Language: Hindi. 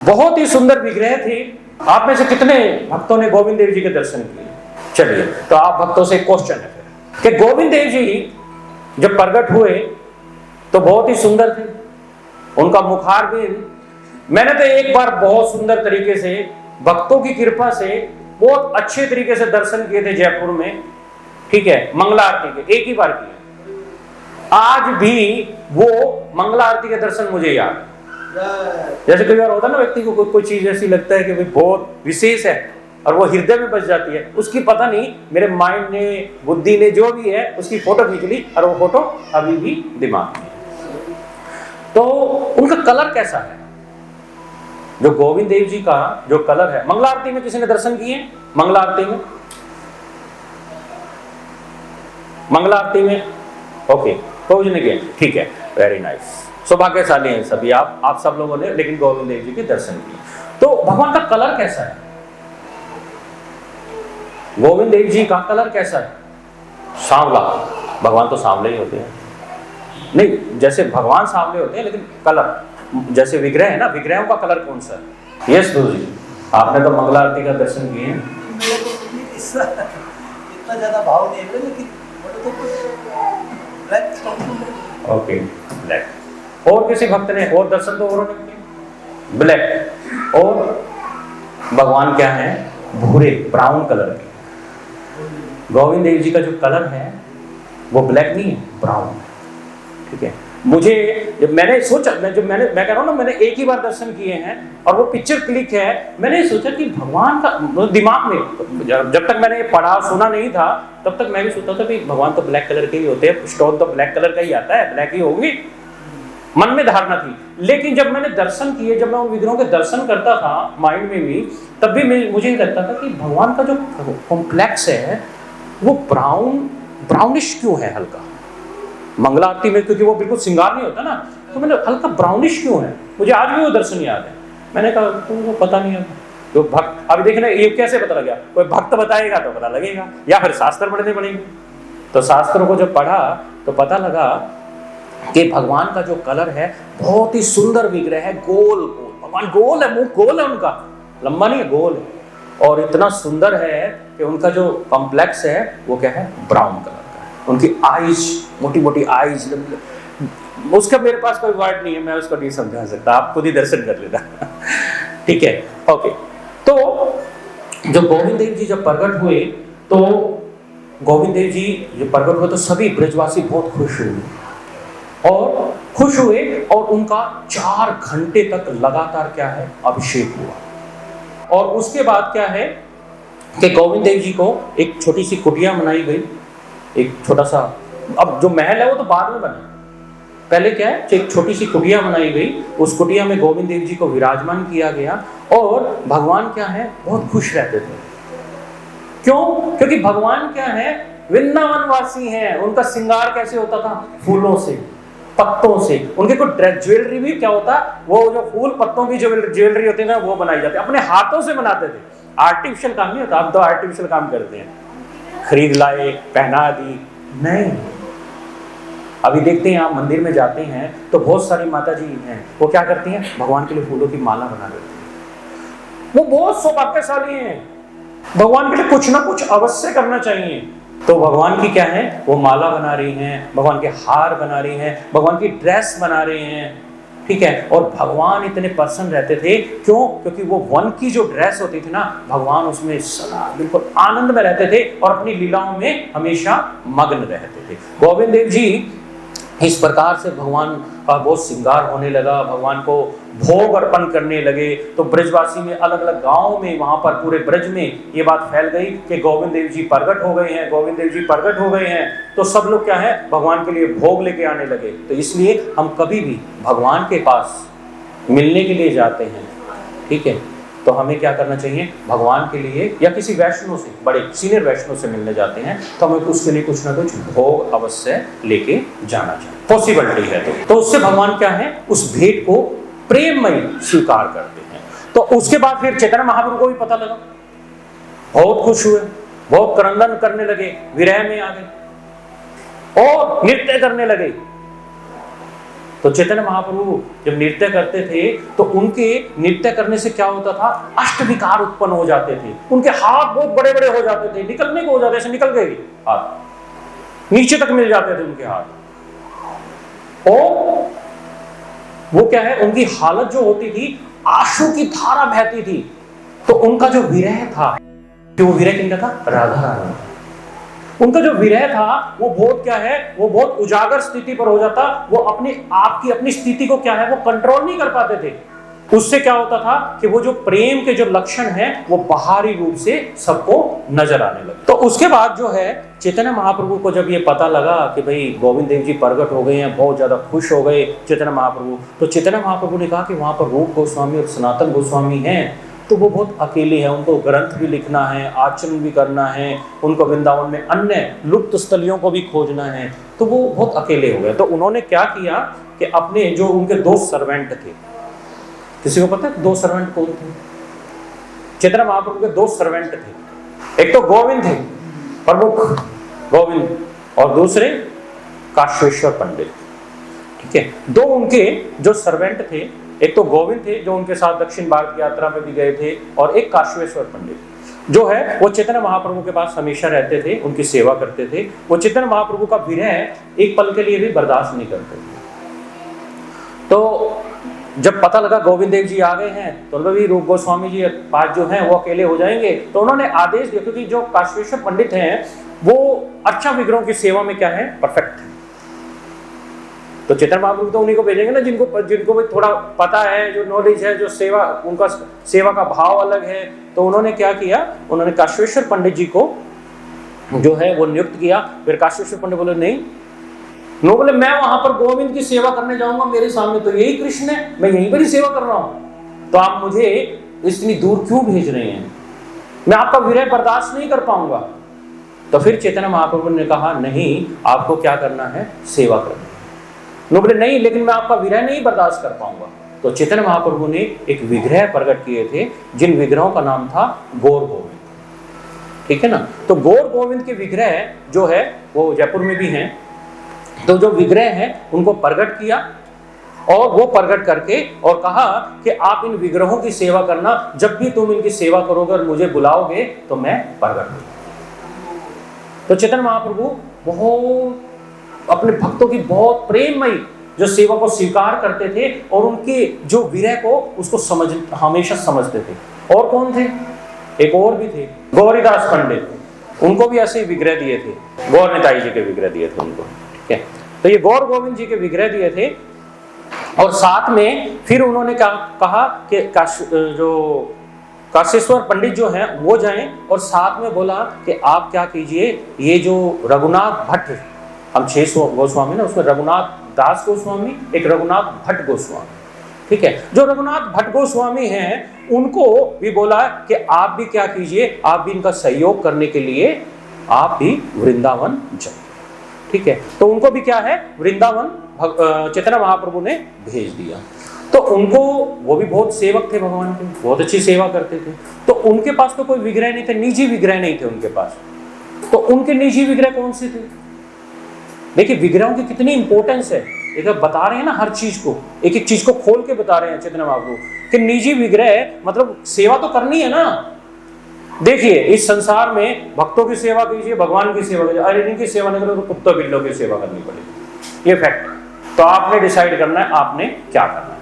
बहुत ही सुंदर विग्रह थे। आप में से कितने भक्तों ने गोविंद देव जी के दर्शन किए? चलिए, तो आप भक्तों से क्वेश्चन है कि गोविंद देव जी जब प्रकट हुए तो बहुत ही सुंदर थे। उनका मुखारबिंद, मैंने तो एक बार बहुत सुंदर तरीके से भक्तों की कृपा से बहुत अच्छे तरीके से दर्शन किए थे जयपुर में, ठीक है, मंगला आरती के, एक ही बार किए। आज भी वो मंगला आरती के दर्शन मुझे याद है। जैसे कई बार होता है ना, व्यक्ति को कोई चीज ऐसी लगता है कि भाई बहुत विशेष है और वो हृदय में बस जाती है, उसकी पता नहीं मेरे माइंड ने, बुद्धि ने, जो भी है उसकी फोटो खींच ली और वो फोटो अभी भी दिमाग में है। तो उनका कलर कैसा है? जो गोविंद देव जी का जो कलर है, मंगला आरती में किसी ने दर्शन किए? मंगला आरती में, मंगला आरती में ओके, कोई ने किया, ठीक है, वेरी नाइस, सौभाग्यशाली हैं सभी आप सब लोगों ने लेकिन गोविंद देव जी के दर्शन किए। तो भगवान का कलर कैसा है? गोविंद देव जी का कलर कैसा है? सांवला। भगवान तो सांवले ही होते हैं, नहीं जैसे भगवान सांवले होते हैं लेकिन कलर जैसे विग्रह है ना, विग्रहों का कलर कौन सा है? यस गुरु जी, आपने तो मंगला आरती का दर्शन किए हैं। इतना ज्यादा भाव नहीं है लेकिन ओके, ब्लैक। और किसी भक्त ने और दर्शन तो और किए? ब्लैक। और भगवान क्या है? भूरे, ब्राउन कलर के। गोविंद देव जी का जो कलर है वो ब्लैक नहीं है, ब्राउन है, ठीक है। मुझे जब मैंने सोचा, मैं कह रहा हूँ ना, मैंने एक ही बार दर्शन किए हैं और वो पिक्चर क्लिक है, मैंने सोचा कि भगवान का दिमाग में, जब तक मैंने पढ़ा सुना नहीं था तब तक मैं भी सोचता था कि भगवान तो ब्लैक कलर के ही होते हैं, स्टोन तो ब्लैक कलर का ही आता है, ब्लैक ही होगी, मन में धारणा थी। लेकिन जब मैंने दर्शन किए, जब मैं उन विग्रहों के दर्शन करता था माइंड में भी, तब भी मुझे लगता था कि भगवान का जो कॉम्प्लेक्स है वो ब्राउनिश क्यों है, हल्का मंगला आरती में, क्योंकि वो बिल्कुल श्रृंगार नहीं होता ना, तो मैंने हल्का ब्राउनिश क्यों है, मुझे आज भी वो दर्शन याद है। मैंने कहा तो पता नहीं है, तो भक्त, अभी देखना ये कैसे पता लगा, कोई भक्त बताएगा तो पता लगेगा या फिर शास्त्र पढ़ने पड़ेंगे। तो शास्त्रों को जब पढ़ा तो पता लगा कि भगवान का जो कलर है बहुत ही सुंदर विग्रह है, गोल गोल, भगवान गोल है, मुंह गोल है उनका, लंबा नहीं है, गोल है, और इतना सुंदर है कि उनका जो कॉम्प्लेक्स है वो क्या है? ब्राउन कलर का है। उनकी आईज, मोटी मोटी आईज, उसका मेरे पास कोई वर्ड नहीं है, मैं उसको नहीं समझा सकता, आप खुद ही दर्शन कर लेना। ठीक है, ओके। तो जब गोविंद देव जी जब प्रकट हुए तो गोविंद देव जी जब प्रकट हुए तो सभी ब्रजवासी बहुत खुश हुए और उनका 4 घंटे तक लगातार क्या है? अभिषेक हुआ। और उसके बाद क्या है कि गोविंद देव जी को एक छोटी सी कुटिया बनाई गई, एक छोटा सा, अब जो महल है वो तो बाद में बना, पहले क्या है, एक छोटी सी कुटिया बनाई गई, उस कुटिया में गोविंद देव जी को विराजमान किया गया और भगवान क्या है? बहुत खुश रहते थे। क्यों? क्योंकि भगवान क्या है? वृंदावन वासी हैं। उनका श्रृंगार कैसे होता था? फूलों से, पत्तों से। उनके को ज्वेलरी भी क्या होता? वो जो फूल पत्तों की जो ज्वेलरी होती है ना, वो बनाई जाती है, अपने हाथों से बनाते थे, आर्टिफिशियल काम नहीं होता। अब तो आर्टिफिशियल काम करते हैं, खरीद लाए, पहना दी, नहीं। अभी देखते हैं, आप मंदिर में जाते हैं तो बहुत सारी माता जी हैं, वो क्या करती हैं? भगवान के लिए फूलों की माला बना देती हैं। वो बहुत सौभाग्यशाली हैं, भगवान के लिए कुछ ना कुछ अवश्य करना चाहिए। तो भगवान की क्या है? वो माला बना रही हैं, भगवान के हार बना रही हैं, भगवान की ड्रेस बना रही हैं, ठीक है। और भगवान इतने प्रसन्न रहते थे, क्यों? क्योंकि वो वन की जो ड्रेस होती थी ना, भगवान उसमें सदा बिल्कुल आनंद में रहते थे और अपनी लीलाओं में हमेशा मग्न रहते थे। गोविंद देव जी इस प्रकार से भगवान का बहुत श्रृंगार होने लगा, भगवान को भोग अर्पण करने लगे, तो ब्रजवासी में अलग अलग गांव में, वहां पर पूरे ब्रज में ये बात फैल गई कि गोविंद देव जी प्रकट हो गए हैं, गोविंद देव जी प्रकट हो गए हैं। तो सब लोग क्या है? भगवान के लिए भोग लेके आने लगे। तो इसलिए हम कभी भी भगवान के पास मिलने के लिए जाते हैं, ठीक है, तो हमें क्या करना चाहिए? भगवान के लिए या किसी वैष्णव से, बड़े सीनियर वैष्णव से मिलने जाते हैं तो हमें उसके लिए कुछ ना कुछ भोग अवश्य लेके जाना चाहिए, पॉसिबिलिटी है तो उससे भगवान क्या है? उस भेंट को प्रेममय स्वीकार करते हैं। तो उसके बाद फिर चैतन्य महाप्रभु को भी पता लगा, बहुत खुश हुए, बहुत क्रंदन करने लगे, विरह में आ गए और नृत्य करने लगे। तो चैतन्य महाप्रभु जब नृत्य करते थे तो उनके नृत्य करने से क्या होता था, अष्ट विकार उत्पन्न हो जाते थे, उनके हाथ बहुत बड़े बड़े हो जाते थे, निकलने को हो जाते, ऐसे निकल गए हाथ, नीचे तक मिल जाते थे उनके हाथ। और वो क्या है, उनकी हालत जो होती थी, आंसू की धारा बहती थी। तो उनका जो विरह था, कि वो विरह किनका था, राधा रानी। उनका जो विरह था वो बहुत क्या है, वो बहुत उजागर स्थिति पर हो जाता, वो अपने आप की अपनी स्थिति को क्या है, वो कंट्रोल नहीं कर पाते थे। उससे क्या होता था कि वो जो प्रेम के जो लक्षण हैं वो बाहरी रूप से सबको नजर आने लगे। तो उसके बाद जो है चैतन्य महाप्रभु को जब ये पता लगा कि भाई गोविंद देव जी प्रकट हो गए हैं, बहुत ज्यादा खुश हो गए चैतन्य महाप्रभु। तो चैतन्य महाप्रभु ने कहा कि वहां पर रूप गोस्वामी और सनातन गोस्वामी हैं, तो वो बहुत अकेले हैं, उनको ग्रंथ भी लिखना है, आचरण भी करना है, उनको वृंदावन में अन्य लुप्त स्थलियों को भी खोजना है, तो वो बहुत अकेले हो गए। तो उन्होंने क्या किया कि अपने जो उनके दो सर्वेंट थे, किसी को पता है दो सर्वेंट कौन थे? चैतन्य महाप्रभु के दो सर्वेंट थे, एक तो गोविंद थे, प्रमुख गोविंद, और दूसरे काश्वेश्वर पंडित। ठीक है, दो उनके जो सर्वेंट थे, एक तो गोविंद थे जो उनके साथ दक्षिण भारत की यात्रा में भी गए थे, और एक काश्वेश्वर पंडित जो है वो चैतन्य महाप्रभु के पास हमेशा रहते थे, उनकी सेवा करते थे। वो चैतन्य महाप्रभु का विरह एक पल के लिए भी बर्दाश्त नहीं करते थे। तो जब पता लगा गोविंद देव जी आ गए हैं तो भी रूप गोस्वामी जी पास जो हैं वो अकेले हो जाएंगे, तो उन्होंने आदेश दिया, क्योंकि जो काश्वेश्वर पंडित हैं वो अर्चा विग्रहों की सेवा में क्या है, परफेक्ट है। तो चैतन्य महाप्रभु तो उन्हीं को भेजेंगे ना जिनको भी थोड़ा पता है, जो नॉलेज है, जो सेवा, उनका सेवा का भाव अलग है। तो उन्होंने क्या किया, उन्होंने काश्वेश्वर पंडित जी को जो है वो नियुक्त किया। फिर काश्वेश्वर पंडित बोले नहीं, नो, बोले मैं वहां पर गोविंद की सेवा करने जाऊंगा, मेरे सामने तो यही कृष्ण है, मैं यहीं पर ही सेवा कर रहा हूं, तो आप मुझे इतनी दूर क्यों भेज रहे हैं, मैं आपका विरह बर्दाश्त नहीं कर पाऊंगा। तो फिर चैतन्य महाप्रभु ने कहा नहीं, आपको क्या करना है, सेवा करनी है। नो, बोले नहीं, लेकिन मैं आपका विरह नहीं बर्दाश्त कर पाऊंगा। तो चैतन्य महाप्रभु ने एक विग्रह प्रकट किए थे, जिन विग्रहों का नाम था गौर गोविंद। ठीक है ना, तो गौर गोविंद के विग्रह जो है वो जयपुर में भी हैं। तो जो विग्रह हैं उनको प्रकट किया, और वो प्रकट करके और कहा कि आप इन विग्रहों की सेवा करना, जब भी तुम इनकी सेवा करोगे और मुझे बुलाओगे तो मैं प्रकट हूं। तो चैतन्य महाप्रभु बहुत अपने भक्तों की बहुत प्रेममयी जो सेवा को स्वीकार करते थे, और उनके जो विरह को उसको हमेशा समझते थे। और कौन थे, एक और भी थे, गौरीदास पंडित, उनको भी ऐसे विग्रह दिए थे, गौर निताई जी के विग्रह दिए थे उनको। ठीक है, तो ये गौर गोविंद जी के विग्रह दिए थे, और साथ में फिर उन्होंने कहा कि जो काश्वेश्वर पंडित जो हैं वो जाएं, और साथ में बोला कि आप क्या कीजिए, ये जो रघुनाथ भट्ट, हम 6 गोस्वामी ना, उसमें रघुनाथ दास गोस्वामी, एक रघुनाथ भट्ट गोस्वामी। ठीक है, जो रघुनाथ भट्ट गोस्वामी हैं उनको भी बोला कि आप भी क्या कीजिए, आप भी इनका सहयोग करने के लिए आप भी वृंदावन जाइए। ठीक है, तो उनको भी क्या है, वृंदावन चैतन्य महाप्रभु ने भेज दिया। तो उनको, वो भी बहुत सेवक थे भगवान के, बहुत अच्छी सेवा करते थे। तो उनके पास तो कोई विग्रह नहीं थे, निजी विग्रह नहीं थे उनके पास। तो उनके निजी विग्रह कौन से थे? देखिए विग्रहों की कितनी इंपॉर्टेंस है, एक बता रहे हैं ना, हर चीज को, एक एक चीज को खोल के बता रहे हैं चैतन्य महाप्रभु कि निजी विग्रह मतलब सेवा तो करनी है ना। देखिए इस संसार में भक्तों की सेवा कीजिए, भगवान की सेवा कीजिए, अरे इनकी सेवा नहीं करो तो कुत्तों बिल्लों की सेवा करनी पड़ेगी, ये फैक्ट। तो आपने डिसाइड करना है आपने क्या करना है।